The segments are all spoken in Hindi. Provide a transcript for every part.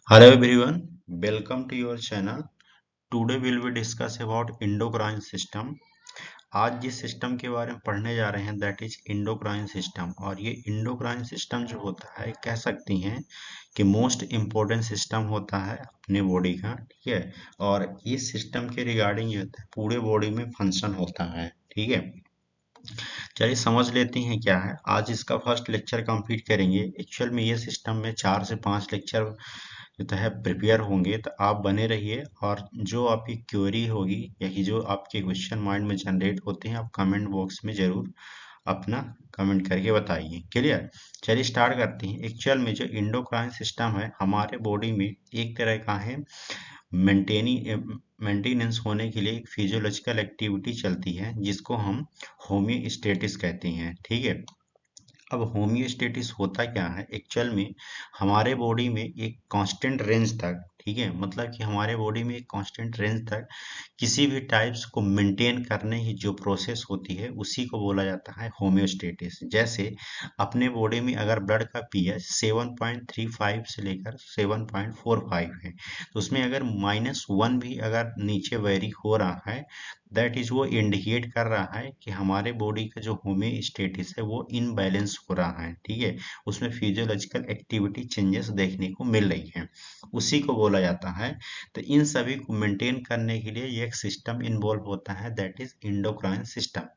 Hello everyone, welcome to your channel. Today we'll be discuss about endocrine system. आज जिस सिस्टम के बारे में पढ़ने जा रहे हैं दैट इज इंडोक्राइन सिस्टम। और ये इंडोक्राइन सिस्टम जो होता है कह सकती हैं कि मोस्ट इम्पोर्टेंट सिस्टम होता है अपने बॉडी का, ठीक है। और इस सिस्टम के रिगार्डिंग जो होता है पूरे बॉडी में फंक्शन होता है, ठीक है। चलिए समझ लेते हैं क्या है। आज इसका फर्स्ट लेक्चर कंप्लीट करेंगे। एक्चुअल में ये सिस्टम में 4 से 5 लेक्चर जो है प्रिपेयर होंगे, तो आप बने रहिए। और जो आपकी क्वेरी होगी या कि जो आपके क्वेश्चन माइंड में जनरेट होते हैं आप कमेंट बॉक्स में जरूर अपना कमेंट करके बताइए। क्लियर। चलिए स्टार्ट करते हैं। एक्चुअल में जो इंडोक्राइन सिस्टम है हमारे बॉडी में एक तरह का है मेंटेनेंस होने के लिए एक फिजियोलॉजिकल एक्टिविटी चलती है जिसको हम होमियोस्टेटिस कहते हैं, ठीक है। अब होमियोस्टेटिस होता क्या है एक्चुअल में, हमारे बॉडी में एक कांस्टेंट रेंज तक, ठीक है, मतलब कि हमारे बॉडी में एक कांस्टेंट रेंज तक किसी भी टाइप्स को मेंटेन करने की जो प्रोसेस होती है उसी को बोला जाता है होमियोस्टेटिस। जैसे अपने बॉडी में अगर ब्लड का पीएच 7.35 से लेकर 7.45 है, तो उसमें अगर -1 भी अगर नीचे वेरी हो रहा है, दैट इज वो इंडिकेट कर रहा है कि हमारे बॉडी का जो होमियोस्टेटिस है वो इनबैलेंस हो रहा है, ठीक है। उसमें फिजियोलॉजिकल एक्टिविटी चेंजेस देखने को मिल रही है, उसी को बोला जाता है। तो इन सभी को मेंटेन करने के लिए ये एक सिस्टम इन्वॉल्व होता है दैट इज इंडोक्राइन सिस्टम।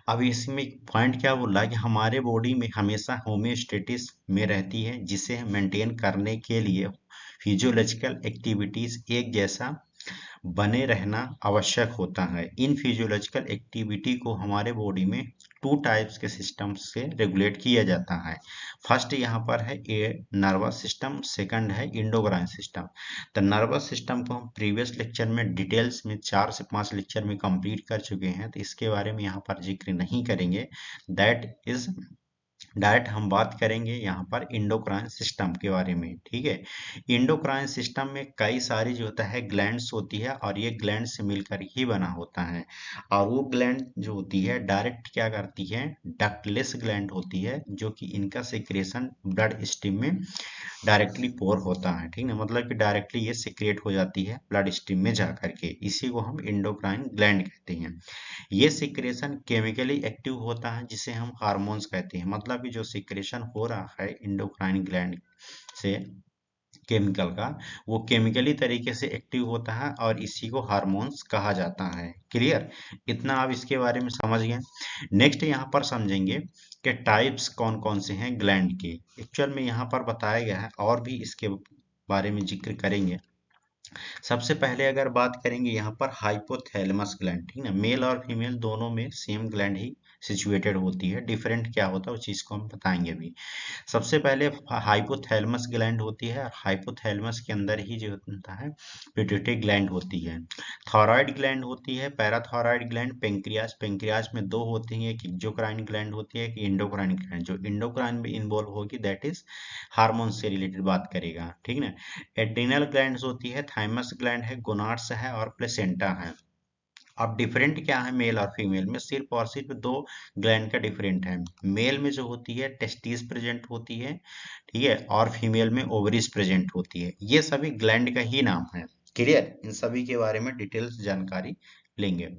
अब इसमें पॉइंट क्या बोला है कि हमारे बॉडी में हमेशा होमियोस्टेटिस में रहती है, जिसे मेंटेन करने के लिए फिजियोलॉजिकल एक्टिविटीज एक जैसा बने रहना आवश्यक होता है। इन फिजियोलॉजिकल एक्टिविटी को हमारे बॉडी में 2 टाइप्स के सिस्टम से रेगुलेट किया जाता है। फर्स्ट यहाँ पर है ए नर्वस सिस्टम, सेकंड है इंडोक्राइन सिस्टम। तो नर्वस सिस्टम को हम प्रीवियस लेक्चर में डिटेल्स में 4 से 5 लेक्चर में कंप्लीट कर चुके हैं, तो इसके बारे में यहाँ पर जिक्र नहीं करेंगे। दैट इज डायरेक्ट हम बात करेंगे यहाँ पर इंडोक्राइन सिस्टम के बारे में, ठीक है। इंडोक्राइन सिस्टम में कई सारी जो होता है ग्लैंड्स होती है और ये ग्लैंड से मिलकर ही बना होता है। और वो ग्लैंड जो होती है डायरेक्ट क्या करती है, डक्टलेस ग्लैंड होती है, जो कि इनका सिक्रेशन ब्लड स्ट्रीम में डायरेक्टली पोर होता है, ठीक है। मतलब कि डायरेक्टली ये सिक्रेट हो जाती है ब्लड स्ट्रीम में जा करके, इसी को हम इंडोक्राइन ग्लैंड कहते हैं। ये सिक्रेशन केमिकली एक्टिव होता है जिसे हम हार्मोन्स कहते हैं। मतलब कि जो सिक्रेशन हो रहा है इंडोक्राइन ग्लैंड से केमिकल का, वो केमिकली तरीके से एक्टिव होता है और इसी को हार्मोन्स कहा जाता है। क्लियर। इतना आप इसके बारे में समझ गए। नेक्स्ट यहाँ पर समझेंगे कि टाइप्स कौन कौन से हैं ग्लैंड के। एक्चुअल में यहाँ पर बताया गया है और भी इसके बारे में जिक्र करेंगे। सबसे पहले अगर बात करेंगे यहाँ पर हाइपोथैलेमस ग्लैंड, ठीक है। मेल और फीमेल दोनों में सेम ग्लैंड ही सिचुएटेड होती है, डिफरेंट क्या होता है उस चीज को हम बताएंगे अभी। सबसे पहले हाइपोथैलेमस ग्लैंड होती है और हाइपोथैलेमस के अंदर ही जो होता है पिट्यूटरी ग्लैंड होती है। थायराइड ग्लैंड होती है, पैराथायराइड ग्लैंड, पेंक्रियाज। पेंक्रियाज में दो होती है, एक एक्सोक्राइन ग्लैंड होती है, एक इंडोक्राइन ग्लैंड। जो इंडोक्राइन में इन्वॉल्व होगी दैट इज हार्मोन से रिलेटेड बात करेगा, ठीक ना। एड्रिनल ग्लैंड्स होती है, थाइमस ग्लैंड है, गोनाड्स है और प्लेसेंटा है। अब डिफरेंट क्या है मेल और फीमेल में, सिर्फ और सिर्फ दो ग्लैंड का डिफरेंट है। मेल में जो होती है टेस्टिस प्रेजेंट होती है, ठीक है, और फीमेल में ओवरीज प्रेजेंट होती है। ये सभी ग्लैंड का ही नाम है। क्लियर। इन सभी के बारे में डिटेल्स जानकारी लेंगे।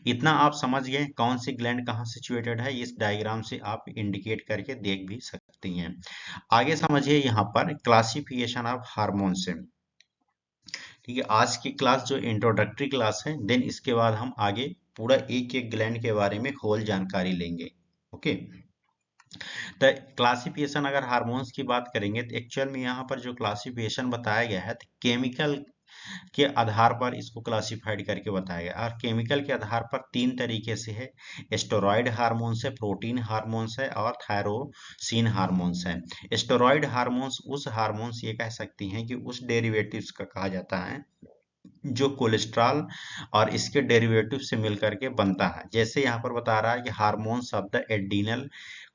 इतना आप समझ गए कौन सी ग्लैंड कहाँ सिचुएटेड है, इस डायग्राम से आप इंडिकेट करके देख भी सकती हैं। आगे समझिए यहाँ पर क्लासिफिकेशन ऑफ हार्मोन से, ठीक है। आज की क्लास जो इंट्रोडक्टरी क्लास है, देन इसके बाद हम आगे पूरा एक एक ग्लैंड के बारे में होल जानकारी लेंगे। ओके। तो क्लासिफिकेशन अगर हार्मोन्स की बात करेंगे तो एक्चुअल में यहाँ पर जो क्लासिफिकेशन बताया गया है, तो केमिकल के आधार पर इसको क्लासिफाइड करके बताया गया। और केमिकल के आधार पर 3 तरीके से है। स्टेरॉइड हार्मोन्स है, प्रोटीन हार्मोन्स है और थायरोसिन हार्मोन्स है। स्टेरॉइड हार्मोन्स उस हार्मोन्स ये कह सकती हैं कि उस डेरिवेटिव्स का कहा जाता है जो कोलेस्ट्रॉल और इसके डेरिवेटिव से मिलकर के बनता है। जैसे यहाँ पर बता रहा है कि hormones of the adrenal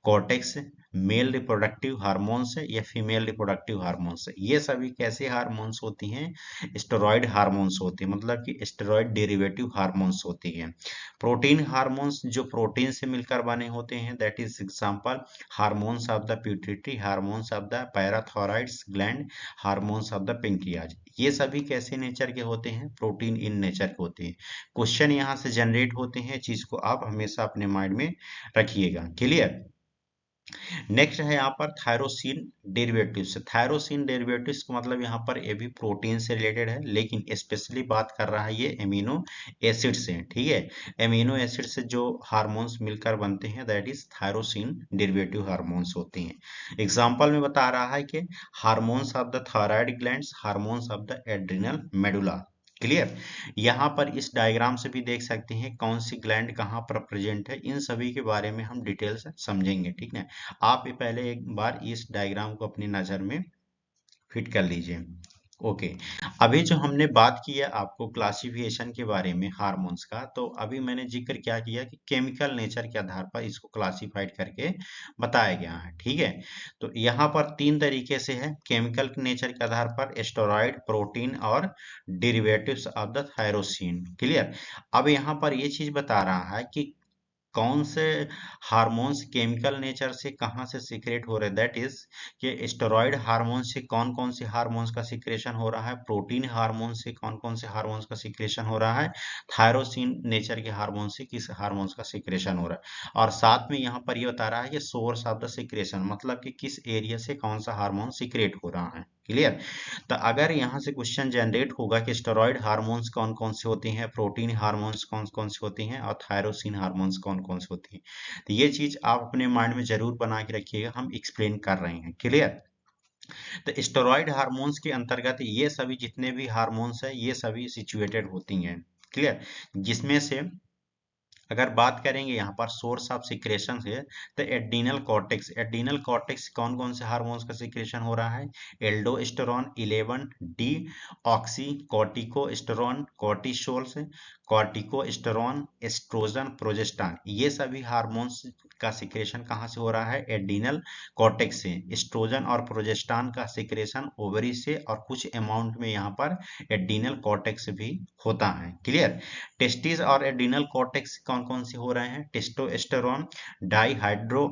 cortex male reproductive hormones है या फीमेल रिप्रोडक्टिव हार्मोन्स है। ये सभी कैसे हार्मोन्स होती हैं? स्टेरॉइड हार्मोन्स होती हैं, मतलब कि स्टेरॉइड डेरिवेटिव हार्मोन्स होती हैं। प्रोटीन हार्मोन्स जो प्रोटीन से मिलकर बने होते हैं, that is example hormones of the pituitary, hormones of the parathyroids gland, hormones of the pancreas. ये सभी कैसे नेचर के होते हैं? प्रोटीन इन नेचर के होते हैं। क्वेश्चन यहाँ से जनरेट होते हैं, चीज को आप हमेशा अपने माइंड में रखिएगा। क्लियर? नेक्स्ट है यहाँ पर थायरोसिन डेरिवेटिव्स। थायरोसिन डेरिवेटिव्स का मतलब यहाँ पर ये भी प्रोटीन से रिलेटेड है, लेकिन स्पेशली बात कर रहा है ये एमिनो एसिड से। ठीक है, एमिनो एसिड से जो हार्मोन्स मिलकर बनते हैं, that is thyroxine derivative hormones होते हैं। एग्जांपल में बता रहा है कि hormones of the thyroid glands, hormones of the adrenal medulla. Clear? यहाँ पर इस डायग्राम से भी देख सकते हैं कौन सी ग्लैंड कहाँ पर प्रेजेंट है, इन सभी के बारे में हम डिटेल से समझेंगे। ठीक है, आप ये पहले एक बार इस डायग्राम को अपनी नजर में फिट कर लीजिए। ओके, अभी जो हमने बात की है आपको क्लासिफिकेशन के बारे में हार्मोन्स का, तो अभी मैंने जिक्र क्या किया कि केमिकल नेचर के आधार पर इसको क्लासिफाइड करके बताया गया है। ठीक है, तो यहाँ पर तीन तरीके से है केमिकल नेचर के आधार पर: स्टेरॉइड, प्रोटीन और derivatives of the thyroxine. Clear? अब यहाँ पर ये चीज बता रहा है कि कौन से हार्मोन्स केमिकल नेचर से कहाँ से सीक्रेट हो रहे हैं, दैट इज कि स्टेरॉइड हार्मोन से कौन कौन से हार्मोन्स का सीक्रेशन हो रहा है, प्रोटीन हार्मोन से कौन कौन से हार्मोन्स का सीक्रेशन हो रहा है, थायरोसिन नेचर के हार्मोन से किस हार्मोन्स का सीक्रेशन हो रहा है। और साथ में यहाँ पर ये बता रहा है कि सोर्स ऑफ द सीक्रेशन, मतलब कि किस एरिया से कौन सा हार्मोन सीक्रेट हो रहा है। क्लियर? तो अगर यहाँ से क्वेश्चन जनरेट होगा कि स्टेरॉइड हार्मोन्स कौन कौन से होते हैं, प्रोटीन हार्मोन्स कौन कौन से होते हैं और थायरोसिन हार्मोन्स कौन कौन से होती हैं, तो ये चीज आप अपने माइंड में जरूर बना के रखिएगा, हम एक्सप्लेन कर रहे हैं। क्लियर? तो स्टेरॉइड हार्मोन्स के अंतर्गत ये सभी जितने भी हार्मोन्स हैं ये सभी सिचुएटेड होती हैं। क्लियर? जिसमें से अगर बात करेंगे यहाँ पर सोर्स ऑफ सिक्रेशन है, तो एड्रीनल कॉर्टेक्स, एड्रीनल कॉर्टेक्स कौन कौन से हार्मोन्स का सिक्रेशन हो रहा है? एल्डोस्टेरॉन 11, डी ऑक्सी कॉर्टिकोस्टेरॉन, कॉर्टिसोल से कॉर्टिकोस्टेरॉन, एस्ट्रोजन, प्रोजेस्टेरॉन, ये सभी हार्मोन्स का सिक्रेशन कहाँ से हो रहा है? एड्रीनल कॉर्टेक्स से। एस्ट्रोजन और प्रोजेस्टेरॉन का सिक्रेशन ओवरी से और कुछ अमाउंट में यहाँ पर एड्रीनल कॉर्टेक्स भी होता है। क्लियर? टेस्टिस और एड्रिनल कॉर्टेक्स कौन कौन से हो रहे हैं? Testosterone, डाइहाइड्रो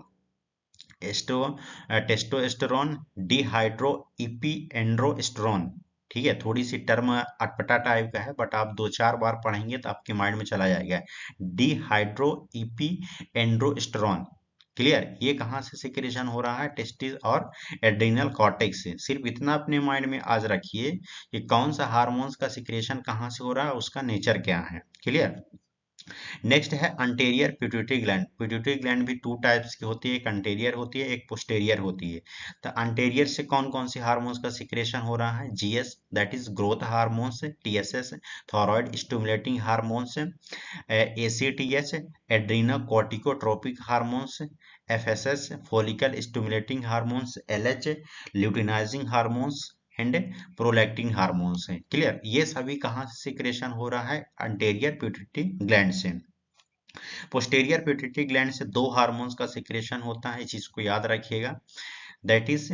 testosterone, dehydroepiandrosterone. ठीक है, थोड़ी सी टर्म अटपटा टाइप का है, बट आप दो चार बार पढ़ेंगे तो आपके माइंड में चला जाएगा। डिहाइड्रो इपीएंड्रोस्टेरोन। क्लियर? ये कहाँ से सिक्रेशन हो रहा है? टेस्टिस और एड्रिनल कॉर्टेक्स से। सिर्फ इतना अपने माइंड में आज रखिए कि कौन सा हार्मोन्स का सिक्रेशन कहाँ से हो रहा है, उसका नेचर क्या है। क्लियर? नेक्स्ट है anterior pituitary gland. Pituitary gland भी टू टाइप्स की होती है, एक अंटेरियर होती है, एक पोस्टेरियर होती है। तो अंटेरियर से कौन कौन से हार्मोन्स का सिक्रेशन हो रहा है? GS, that is growth hormones, TSS thyroid stimulating hormones, ACTH adrenocorticotropic hormones, FSS follicle stimulating hormones, LH luteinizing hormones and prolactin hormones हैं। क्लियर? ये सभी कहाँ से सिक्रेशन हो रहा है? अंटेरियर पिट्यूटरी ग्लैंड से। पोस्टेरियर पिट्यूटरी ग्लैंड से दो हार्मोन्स का सिक्रेशन होता है, इस चीज को याद रखिएगा, that is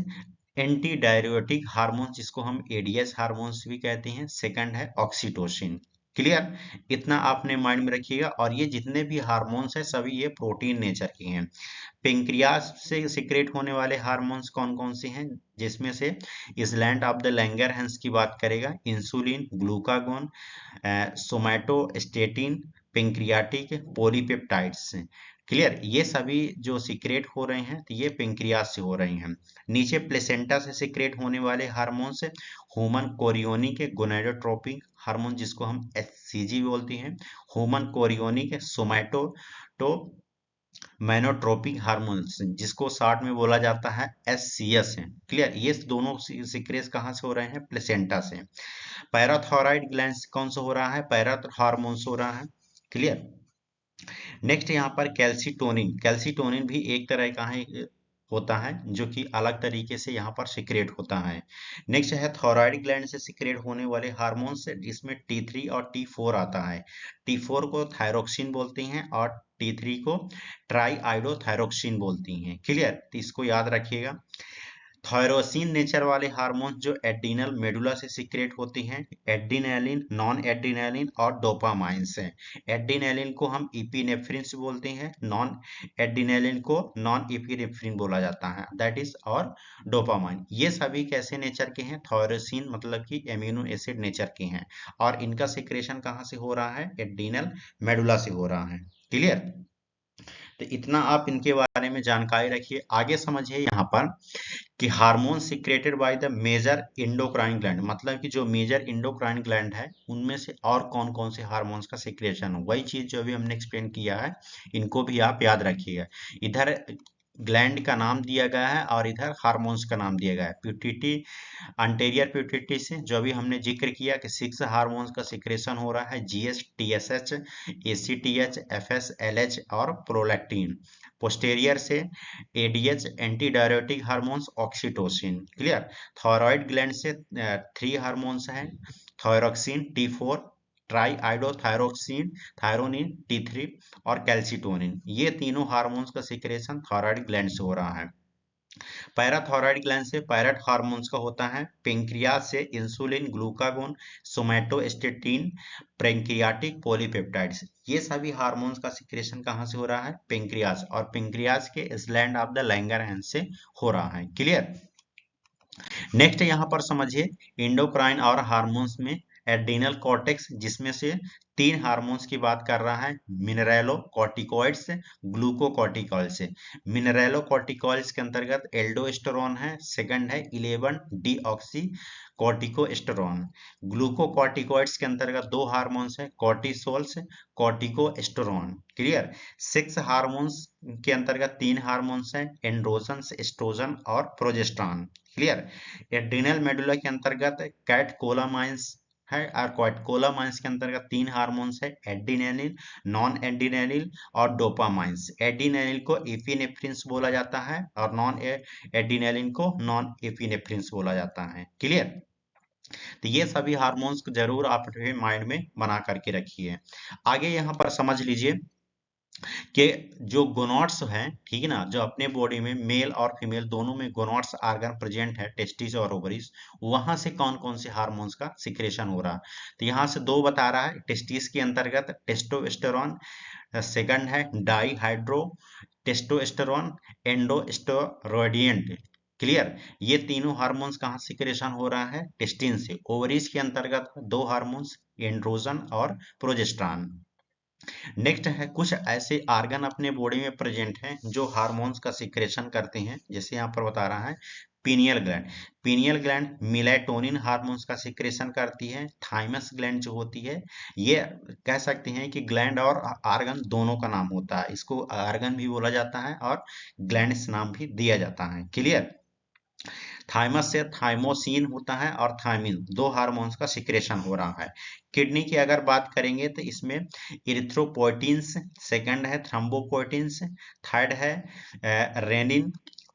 anti diuretic hormone, जिसको हम एडीएस हार्मोन्स भी कहते हैं। सेकंड है ऑक्सीटोसिन। क्लियर? इतना आपने माइंड में रखिएगा। और ये जितने भी हार्मोन्स हैं सभी ये प्रोटीन नेचर के हैं। पेंक्रियास से सिक्रेट होने वाले हार्मोन्स कौन कौन से हैं? जिसमें से इसलैंड ऑफ द लैंगरहैंस की बात करेगा, insulin, glucagon, somatostatin, pancreatic polypeptides. Clear? ये सभी जो सीक्रेट हो रहे हैं तो ये पेंक्रियास से हो रहे हैं। नीचे प्लेसेंटा से सीक्रेट होने वाले hormones human chorionic gonadotropic hormone, जिसको हम एचसीजी बोलते हैं, ह्यूमन कोरियोनिक सोमैटो मैनोट्रोपिक हार्मोन्स, जिसको शॉर्ट में बोला जाता है एससीएस है। क्लियर? ये दोनों सीक्रेट कहाँ से हो रहे हैं? प्लेसेंटा से। पैराथायरॉइड ग्लैंड कौन सा हो रहा है? पैरा हार्मोन्स हो रहा है। क्लियर? नेक्स्ट यहाँ पर कैल्सिटोनिन, कैल्सिटोनिन भी एक तरह का है होता है जो कि अलग तरीके से यहाँ पर सिक्रेट होता है। नेक्स्ट है थायराइड ग्लैंड से सिक्रेट होने वाले हार्मोन्स, जिसमें T3 और T4 आता है। T4 को थायरोक्सिन बोलते हैं और T3 को ट्राईआइडोथायरोक्सिन बोलती हैं। क्लियर, तो इसको याद रखिएगा। थायरोसिन नेचर वाले हार्मोन जो एड्रिनल मेडुला से सिक्रेट होती हैं, एड्रिनलिन, नॉन एड्रिनलिन और डोपामाइंस हैं। एड्रिनलिन को हम इपिनेफ्रिन से बोलते हैं, नॉन एड्रिनलिन को नॉन इपिनेफ्रिन बोला जाता है, दैट इज और डोपामाइन। ये सभी कैसे नेचर के हैं? थायरोसिन मतलब कि एमिनो एसिड नेचर के हैं और इनका सिक्रेशन कहाँ से हो रहा है? एड्रिनल मेडुला से हो रहा है। क्लियर, तो इतना आप इनके बारे में जानकारी रखिए। आगे समझिए यहाँ पर कि hormone secreted by the major endocrine gland, मतलब कि जो मेजर इंडोक्राइन ग्लैंड है उनमें से और कौन कौन से हार्मोन्स का सिक्रेशन हो, वही चीज जो अभी हमने एक्सप्लेन किया है, इनको भी आप याद रखिएगा। इधर ग्लैंड का नाम दिया गया है और इधर हार्मोन्स का नाम दिया गया है। प्यूटिटी, अंटेरियर प्यूटिटी से जो अभी हमने जिक्र किया कि 6 हार्मोन्स का सिक्रेशन हो रहा है, GS, TSH, ACTH, FS, LH और प्रोलैक्टिन। पोस्टेरियर से ADH, anti diuretic hormones, oxytocin. Clear, thyroid gland से 3 हार्मोन्स हैं, थायरोक्सिन, T4, ट्राईआइडोथायरोक्सिन, थायरोनिन, T3 और कैल्सिटोनिन। ये तीनों हार्मोन्स का सिक्रेशन थायराइड ग्लैंड से हो रहा है। पैराथायराइड ग्लैंड से पैरेट हार्मोन्स का होता है। पेंक्रियाज से insulin, glucagon, somatostatin, pancreatic polypeptides. ये सभी हार्मोन्स का सिक्रेशन कहाँ से हो रहा है? पेंक्रियाज, और पेंक्रियाज के स्लैंड ऑफ द लैंगरहैंस से हो रहा है। क्लियर, नेक्स्ट यहाँ पर समझिए इंडोक्राइन और हार्मोन्स में एड्रिनल कॉर्टेक्स, जिसमें से 3 हार्मोन्स की बात कर रहा है, मिनरेलो कॉर्टिकॉइड्स, ग्लूकोकॉर्टिकॉइड्स। मिनरेलो कॉर्टिकॉइड्स के अंतर्गत एल्डोस्टेरोन है, सेकंड है 11 डीऑक्सी कॉर्टिकोस्टेरोन। ग्लूकोकॉर्टिकॉइड्स के अंतर्गत 2 हार्मोन्स है, कॉर्टिसोल्स, कॉर्टिकोस्टेरोन। क्लियर, 6 हार्मोन्स के अंतर्गत 3 हार्मोन्स हैं, एंड्रोजन, एस्ट्रोजन और प्रोजेस्टेरॉन। क्लियर, एड्रिनल मेडुला के अंतर्गत कैटकोलामाइंस है और कैटकोलामाइंस के अंतर्गत 3 हार्मोन्स है, एड्रिनलिन, नॉन एड्रिनलिन और डोपामाइंस। एड्रिनलिन को एपिनेफ्रिन बोला जाता है और नॉन एड्रिनलिन को नॉन एपिनेफ्रिन बोला जाता है। क्लियर, तो ये सभी हार्मोन्स को जरूर आप अपने माइंड में बना करके रखिए। आगे यहाँ पर समझ लीजिए कि जो गोनॉड्स हैं, ठीक है ना, जो अपने बॉडी में मेल और फीमेल दोनों में गोनॉड्स आर्गन प्रेजेंट है, टेस्टिस और ओवरीज, वहां से कौन कौन से हार्मोन्स का सिक्रेशन हो रहा है? तो यहाँ से 2 बता रहा है। टेस्टिस के अंतर्गत टेस्टोस्टेरोन, सेकंड है डाई हाइड्रो टेस्टोस्टेरोन, एंडोस्टेरोडियंट। क्लियर, ये तीनों हार्मोन्स कहाँ सिक्रेशन हो रहा है? टेस्टिन से। ओवरीज के अंतर्गत 2 हार्मोन्स, एंड्रोजन और प्रोजेस्टेरॉन। नेक्स्ट है कुछ ऐसे आर्गन अपने बॉडी में प्रेजेंट हैं जो हार्मोन्स का सिक्रेशन करते हैं, जैसे यहाँ पर बता रहा है pineal gland. Pineal gland melatonin hormones का सिक्रेशन करती है। थाइमस ग्लैंड जो होती है, ये कह सकते हैं कि ग्लैंड और आर्गन दोनों का नाम होता है, इसको आर्गन भी बोला जाता है और ग्लैंड्स नाम भी दिया जाता है। क्लियर, थाइमस से थाइमोसिन होता है और थायमिन, 2 हार्मोन्स का सिक्रेशन हो रहा है। किडनी की अगर बात करेंगे तो इसमें इरिथ्रोपोइटिन्स, सेकंड है थ्रोम्बोपोइटिन्स, थर्ड है रेनिन,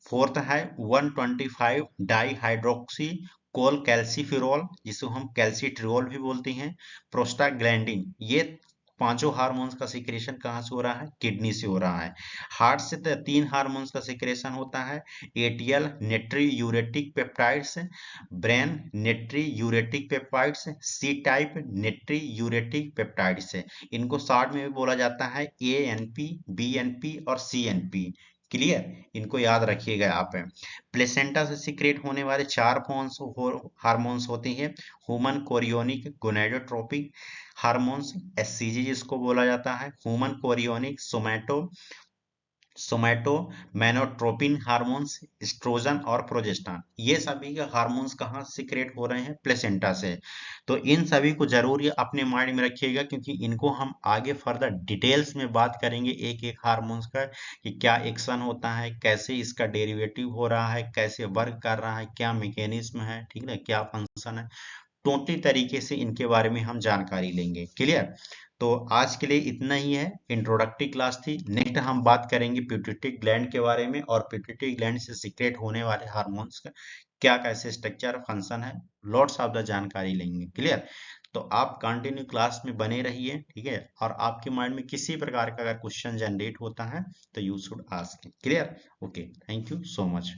फोर्थ है 125 डाई हाइड्रोक्सी कोल कैल्सीफिरोल, जिसको हम कैल्सीट्रियोल भी बोलते हैं, प्रोस्टाग्लैंडिन। ये पांचों हार्मोन्स का सिक्रेशन कहाँ से हो रहा है? किडनी से हो रहा है। हार्ट से 3 हार्मोन्स का सिक्रेशन होता है, atrial natriuretic peptides, brain natriuretic peptides, C type natriuretic peptides. इनको शॉर्ट में भी बोला जाता है एएनपी, बीएनपी और सीएनपी। क्लियर, इनको याद रखिएगा आप। प्लेसेंटा से सिक्रेट होने वाले 4 हार्मोन्स होते हैं, human chorionic gonadotropic hormones, SCG जिसको बोला जाता है, ह्यूमन कोरियोनिक सोमैटोमैनोट्रोपिन हार्मोन्स, एस्ट्रोजन और प्रोजेस्टेरॉन। ये सभी के हार्मोन्स कहाँ सिक्रेट हो रहे हैं? प्लेसेंटा से। तो इन सभी को जरूर ये अपने माइंड में रखिएगा, क्योंकि इनको हम आगे फर्दर डिटेल्स में बात करेंगे एक एक हार्मोन्स का, कि क्या एक्शन होता है, कैसे इसका डेरिवेटिव हो रहा है, कैसे वर्क कर रहा है, क्या मैकेनिज्म है, ठीक है, क्या फंक्शन है, टोटली तरीके से इनके बारे में हम जानकारी लेंगे। क्लियर, तो आज के लिए इतना ही है, इंट्रोडक्टरी क्लास थी। नेक्स्ट हम बात करेंगे पिट्यूटरी ग्लैंड के बारे में, और पिट्यूटरी ग्लैंड से सीक्रेट होने वाले हार्मोन्स का क्या कैसे स्ट्रक्चर फंक्शन है, लॉट्स ऑफ द जानकारी लेंगे। क्लियर? तो आप कंटिन्यू क्लास में बने रहिए, ठीक है। और आपके माइंड में किसी प्रकार का अगर क्वेश्चन जनरेट होता है तो you should ask. Clear? Okay, thank you so much.